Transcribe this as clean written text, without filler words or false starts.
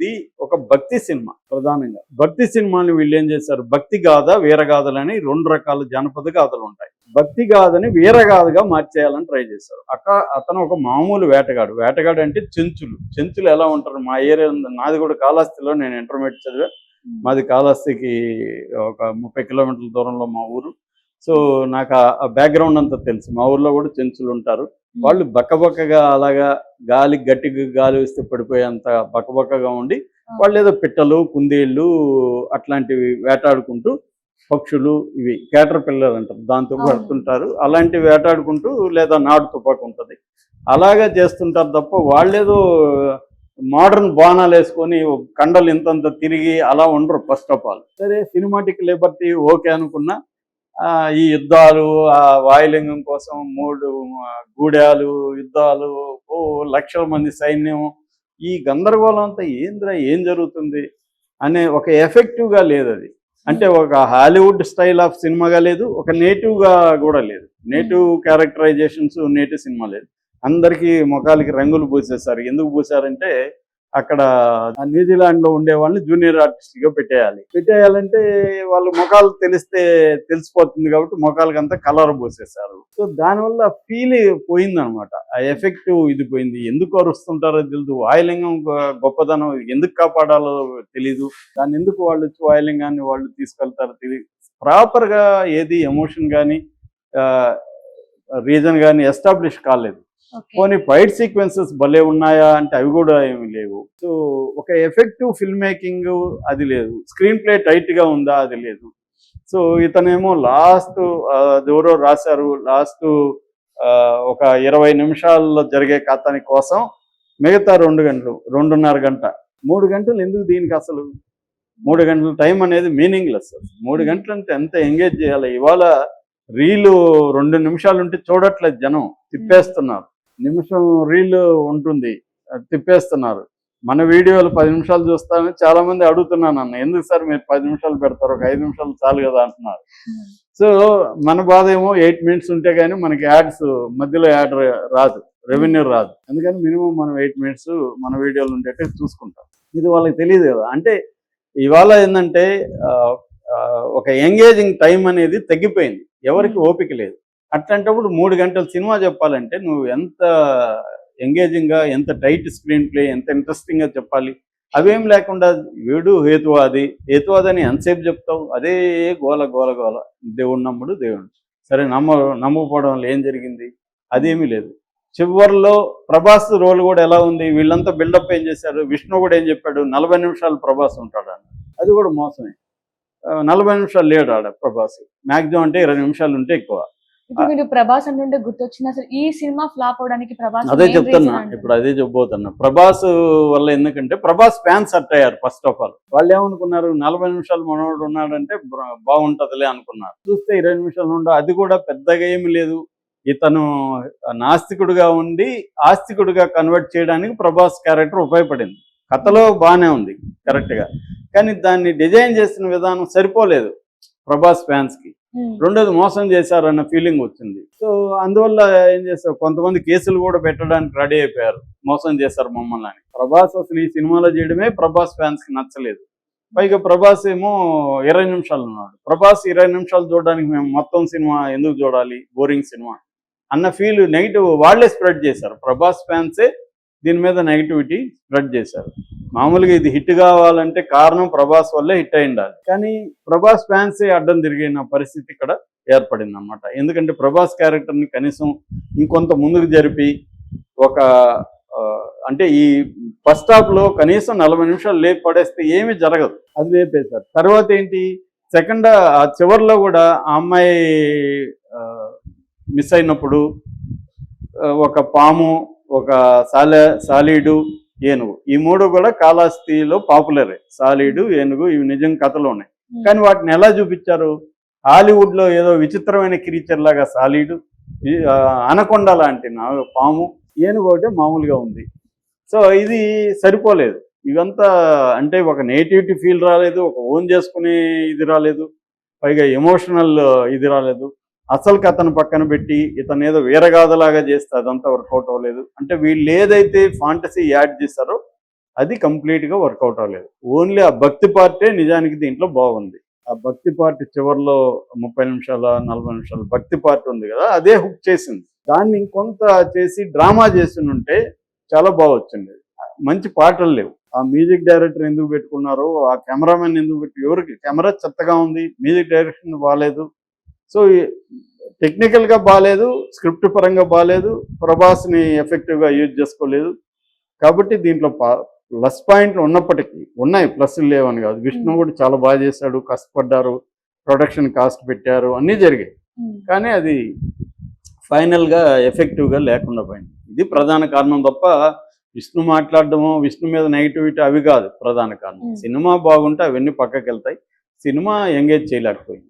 ఇది ఒక భక్తి సినిమా. ప్రధానంగా భక్తి సినిమాని వీళ్ళు ఏం చేశారు, భక్తి గాథ వీరగాథలని 2 రకాల జానపద గాథలు ఉంటాయి. భక్తి గాథని వీరగాథగా మార్చేయాలని ట్రై చేశారు. అతను ఒక మామూలు వేటగాడు అంటే చెంచులు ఎలా ఉంటారు, మా ఏరియా నాది కూడా కాళహస్తిలో, నేను ఇంటర్మీడియట్ చదివా. మాది కాళహస్తికి ఒక 30 కిలోమీటర్ల దూరంలో మా ఊరు. సో నాకు ఆ బ్యాక్గ్రౌండ్ అంతా తెలుసు. మా ఊర్లో కూడా చెంచులు ఉంటారు. వాళ్ళు బక్కబక్కగా అలాగా గట్టిగా గాలి వేస్తే పడిపోయేంత బక్కబక్కగా ఉండి, వాళ్ళు ఏదో పిట్టలు, కుందేళ్ళు అట్లాంటివి వేటాడుకుంటూ, పక్షులు, ఇవి క్యాటర్ పిల్లర్ అంటారు, దాంతో పడుతుంటారు. అలాంటివి వేటాడుకుంటూ, లేదా నాటు తుపాకు ఉంటుంది, అలాగా చేస్తుంటారు తప్ప వాళ్ళేదో మోడర్న్ బాణాలు వేసుకొని కండలు ఇంతంత తిరిగి అలా ఉండరు. ఫస్ట్ ఆఫ్ ఆల్ సరే, సినిమాటిక్ లిబర్టీ ఓకే అనుకున్నా, ఈ యుద్ధాలు, ఆ వాయులింగం కోసం 3 గూడాలు, యుద్ధాలు, లక్షల మంది సైన్యం, ఈ గందరగోళం అంతా ఏం జరుగుతుంది అనే ఒక ఎఫెక్టివ్గా లేదు అది. అంటే ఒక హాలీవుడ్ స్టైల్ ఆఫ్ సినిమాగా లేదు, ఒక నేటివ్గా కూడా లేదు. నేటివ్ క్యారెక్టరైజేషన్స్, నేటివ్ సినిమా లేదు. అందరికీ ముఖాలకి రంగులు పూసేశారు. ఎందుకు పూసారంటే, అక్కడ న్యూజిలాండ్లో ఉండే వాళ్ళని జూనియర్ ఆర్టిస్ట్గా పెట్టేయాలంటే వాళ్ళు ముఖాలు తెలిసిపోతుంది కాబట్టి ముఖాలకి అంతా కలర్ పోసేశారు. సో దానివల్ల ఫీల్ పోయిందనమాట, ఆ ఎఫెక్టివ్ ఇది పోయింది. ఎందుకు అరుస్తుంటారో తెలియదు, వాయులింగం గొప్పదనం ఎందుకు కాపాడాలో తెలీదు, దాన్ని ఎందుకు వాళ్ళు వచ్చి వాయులింగాన్ని వాళ్ళు తీసుకెళ్తారో తెలియదు. ప్రాపర్గా ఏది ఎమోషన్ కానీ రీజన్ కానీ ఎస్టాబ్లిష్ కాలేదు. కొన్ని ఫైట్ సీక్వెన్సెస్ భలే ఉన్నాయా అంటే అవి కూడా ఏమి లేవు. సో ఒక ఎఫెక్టివ్ ఫిల్మ్ మేకింగ్ అది లేదు. స్క్రీన్ ప్లే టైట్గా ఉందా, అది లేదు. సో ఇతనేమో లాస్ట్ ఎవరో రాశారు, లాస్ట్ ఒక 20 నిమిషాల్లో జరిగే కథని కోసం మిగతా 2 గంటలు, 2.5 గంట, 3 గంటలు ఎందుకు దీనికి అసలు? 3 గంటల టైం అనేది మీనింగ్లెస్. 3 గంటలు అంటే ఎంత ఎంగేజ్ చేయాలి? ఇవాళ రీలు 2 నిమిషాలు ఉంటే చూడట్లేదు జనం, తిప్పేస్తున్నారు. నిమిషం రీల్ ఉంటుంది, తిప్పేస్తున్నారు. మన వీడియోలు 10 నిమిషాలు చూస్తానని చాలా మంది అడుగుతున్నాను, అన్న ఎందుకు సార్ మీరు 10 నిమిషాలు పెడతారు, ఒక 5 నిమిషాలు చాలు కదా అంటున్నారు. సో మన బాధ ఏమో 8 మినిట్స్ ఉంటే కానీ మనకి యాడ్స్ మధ్యలో యాడ్ రాదు, రెవెన్యూ రాదు. అందుకని మినిమం మనం 8 మినిట్స్ మన వీడియోలు ఉండేట్టు చూసుకుంటాం. ఇది వాళ్ళకి తెలియదు కదా. అంటే ఇవాళ ఏంటంటే ఒక ఎంగేజింగ్ టైం అనేది తగ్గిపోయింది, ఎవరికి ఓపిక లేదు. అట్లాంటప్పుడు 3 గంటల సినిమా చెప్పాలంటే నువ్వు ఎంత ఎంగేజింగ్గా, ఎంత టైట్ స్క్రీన్ ప్లే, ఎంత ఇంట్రెస్టింగ్గా చెప్పాలి. అవేం లేకుండా వీడు హేతువాది అని ఎంతసేపు చెప్తావు? అదే గోల. దేవుడు నమ్ముడు, సరే నమ్మకపోవడం వల్ల ఏం జరిగింది? అదేమీ లేదు. చివరిలో ప్రభాస్ రోల్ కూడా ఎలా ఉంది, వీళ్ళంతా బిల్డప్ ఏం చేశారు? విష్ణు కూడా ఏం చెప్పాడు, 40 నిమిషాలు ప్రభాస్ ఉంటాడన్న. అది కూడా మోసమే. 40 నిమిషాలు లేడు ఆడ ప్రభాస్. మ్యాక్సిమం అంటే 20 నిమిషాలు ఉంటే ఎక్కువ. మీరు ప్రభాస్ అంటే గుర్తొచ్చింది, అసలు ఈ సినిమా ఫ్లాప్ అవడానికి ప్రభాస్ అదే చెప్తున్నా, ఇప్పుడు అదే చెప్పబోతున్నా. ప్రభాస్ వల్ల, ఎందుకంటే ప్రభాస్ ఫ్యాన్స్ హర్ట్ అయ్యారు. ఫస్ట్ ఆఫ్ ఆల్ వాళ్ళు ఏమనుకున్నారు, 40 నిమిషాలు మనోడు ఉన్నాడంటే బాగుంటదిలే అనుకున్నారు. చూస్తే 20 నిమిషాలు ఉండవు. అది కూడా పెద్దగా ఏమి లేదు. ఇతను నాస్తికుడుగా ఉండి ఆస్తికుడిగా కన్వర్ట్ చేయడానికి ప్రభాస్ క్యారెక్టర్ ఉపయోగపడింది. కథలో బాగానే ఉంది కరెక్ట్గా, కానీ దాన్ని డిజైన్ చేసిన విధానం సరిపోలేదు ప్రభాస్ ఫ్యాన్స్కి. రెండోది మోసం చేశారన్న ఫీలింగ్ వచ్చింది. సో అందువల్ల ఏం చేస్తారు, కొంతమంది కేసులు కూడా పెట్టడానికి రెడీ అయిపోయారు, మోసం చేశారు మమ్మల్ని అని. ప్రభాస్ అసలు ఈ సినిమాలో చేయడమే ప్రభాస్ ఫ్యాన్స్కి నచ్చలేదు. పైగా ప్రభాస్ ఏమో 20 నిమిషాలు ఉన్నాడు. ప్రభాస్ 20 నిమిషాలు చూడడానికి మేము మొత్తం సినిమా ఎందుకు చూడాలి, బోరింగ్ సినిమా అన్న ఫీల్, నెగిటివ్ వాళ్ళే స్ప్రెడ్ చేశారు. ప్రభాస్ ఫ్యాన్సే దీని మీద నెగిటివిటీ స్ప్రెడ్ చేశారు. మామూలుగా ఇది హిట్ కావాలంటే కారణం ప్రభాస్ వల్లే హిట్ అయి ఉండాలి, కానీ ప్రభాస్ ఫ్యాన్సే అడ్డం తిరిగిన పరిస్థితి ఇక్కడ ఏర్పడింది అనమాట. ఎందుకంటే ప్రభాస్ క్యారెక్టర్ని కనీసం ఇంకొంత ముందుకు జరిపి ఒక అంటే ఈ ఫస్ట్ హాఫ్లో కనీసం 40 నిమిషాలు లేపి పడేస్తే ఏమీ జరగదు, అది లేపేశారు. తర్వాత ఏంటి, సెకండ్ చివరిలో కూడా ఆ అమ్మాయి మిస్ అయినప్పుడు ఒక పాము, ఒక సాలీడు, ఏనుగు, ఈ 3 కూడా కాళహస్తిలో పాపులరే. సాలీడు, ఏనుగు ఇవి నిజం కథలో ఉన్నాయి, కానీ వాటిని ఎలా చూపించారు? హాలీవుడ్లో ఏదో విచిత్రమైన క్రీచర్ లాగా సాలీడు, అనకొండ లాంటి పాము, ఏనుగు ఒకటే మామూలుగా ఉంది. సో ఇది సరిపోలేదు. ఇవంతా అంటే ఒక నేటివిటీ ఫీల్ రాలేదు, ఒక ఓన్ చేసుకునే ఇది రాలేదు, పైగా ఎమోషనల్ ఇది రాలేదు. అసలు కథను పక్కన పెట్టి ఇతను ఏదో వీరగాథలాగా చేస్తే అదంతా వర్కౌట్ అవ్వలేదు. అంటే వీళ్ళు ఏదైతే ఫాంటసీ యాడ్ చేస్తారో అది కంప్లీట్గా వర్కౌట్ అవ్వలేదు. ఓన్లీ ఆ భక్తి పార్టే నిజానికి దీంట్లో బాగుంది. ఆ భక్తి పార్ట్ చివరిలో 30 నిమిషాల 40 నిమిషాల భక్తి పార్ట్ ఉంది కదా, అదే హుక్ చేసింది. దాన్ని ఇంకొంత చేసి డ్రామా చేసి ఉంటే చాలా బాగా వచ్చింది. మంచి పాటలు లేవు. ఆ మ్యూజిక్ డైరెక్టర్ ఎందుకు పెట్టుకున్నారు, ఆ కెమెరామెన్ ఎందుకు పెట్టి, ఎవరికి కెమెరా చెత్తగా ఉంది, మ్యూజిక్ డైరెక్షన్ బాగాలేదు. సో టెక్నికల్గా బాగాలేదు, స్క్రిప్ట్ పరంగా బాగాలేదు, ప్రభాస్ని ఎఫెక్టివ్గా యూజ్ చేసుకోలేదు. కాబట్టి దీంట్లో ప్లస్ పాయింట్లు ఉన్నప్పటికీ ఉన్నాయి, ప్లస్లు లేవని కాదు. విష్ణు కూడా చాలా బాగా చేశాడు, కష్టపడ్డారు, ప్రొడక్షన్ కాస్ట్ పెట్టారు, అన్నీ జరిగాయి. కానీ అది ఫైనల్గా ఎఫెక్టివ్గా లేకుండా పోయింది. ఇది ప్రధాన కారణం తప్ప విష్ణు మాట్లాడడము, విష్ణు మీద నెగిటివిటీ అవి కాదు ప్రధాన కారణం. సినిమా బాగుంటే అవన్నీ పక్కకి వెళ్తాయి. సినిమా ఎంగేజ్ చేయలేకపోయింది.